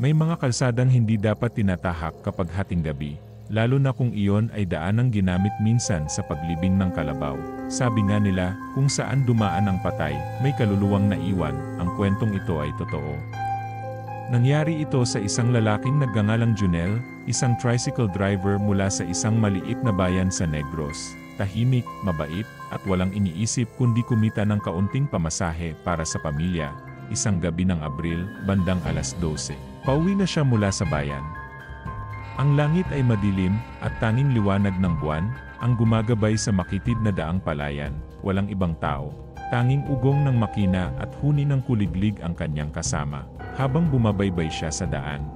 May mga kalsadang hindi dapat tinatahak kapag hating gabi, lalo na kung iyon ay daanang ginamit minsan sa paglibing ng kalabaw. Sabi nga nila, kung saan dumaan ang patay, may kaluluwang naiwan. Ang kwentong ito ay totoo. Nangyari ito sa isang lalaking nagngangalang Junel, isang tricycle driver mula sa isang maliit na bayan sa Negros. Tahimik, mabait, at walang iniisip kundi kumita ng kaunting pamasahe para sa pamilya. Isang gabi ng Abril, bandang alas 12. Pauwi na siya mula sa bayan. Ang langit ay madilim, at tanging liwanag ng buwan, ang gumagabay sa makitid na daang palayan. Walang ibang tao. Tanging ugong ng makina at huni ng kuliglig ang kanyang kasama. Habang bumabaybay siya sa daan,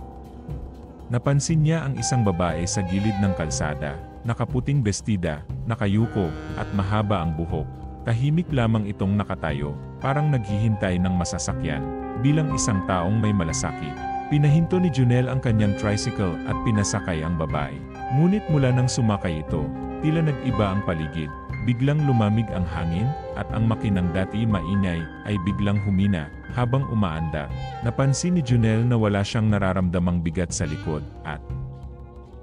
napansin niya ang isang babae sa gilid ng kalsada, nakaputing bestida, nakayuko, at mahaba ang buhok. Tahimik lamang itong nakatayo, parang naghihintay ng masasakyan, bilang isang taong may malasakit. Pinahinto ni Junel ang kanyang tricycle at pinasakay ang babae. Ngunit mula nang sumakay ito, tila nag-iba ang paligid. Biglang lumamig ang hangin, at ang makinang dati maingay ay biglang humina. Habang umaanda, napansin ni Junel na wala siyang nararamdamang bigat sa likod, at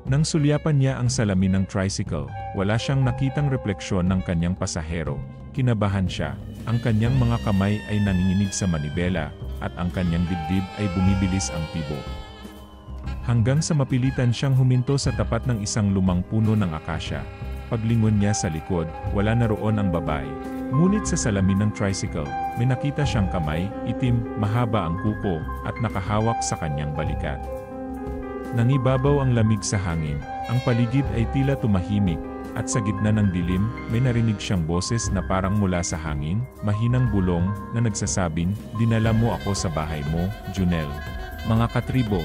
nang sulyapan niya ang salamin ng tricycle, wala siyang nakitang refleksyon ng kanyang pasahero. Kinabahan siya, ang kanyang mga kamay ay nanginginig sa manibela, at ang kanyang dibdib ay bumibilis ang tibok. Hanggang sa mapilitan siyang huminto sa tapat ng isang lumang puno ng akasya. Paglingon niya sa likod, wala na roon ang babae. Ngunit sa salamin ng tricycle, may nakita siyang kamay, itim, mahaba ang kuko, at nakahawak sa kanyang balikat. Nangibabaw ang lamig sa hangin, ang paligid ay tila tumahimik, at sa gitna ng dilim, may narinig siyang boses na parang mula sa hangin, mahinang bulong, na nagsasabing, "Dinala mo ako sa bahay mo, Junel." Mga katribo,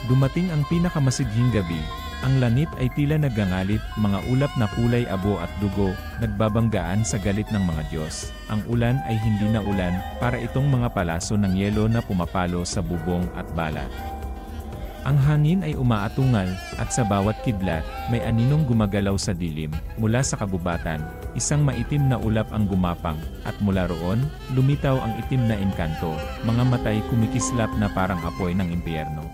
dumating ang pinakamasidhing gabi. Ang langit ay tila nagngangalit, mga ulap na kulay abo at dugo, nagbabanggaan sa galit ng mga Diyos. Ang ulan ay hindi na ulan, para itong mga palaso ng yelo na pumapalo sa bubong at balat. Ang hangin ay umaatungal, at sa bawat kidlat, may aninong gumagalaw sa dilim. Mula sa kagubatan, isang maitim na ulap ang gumapang, at mula roon, lumitaw ang itim na engkanto, mga matay kumikislap na parang apoy ng impyerno.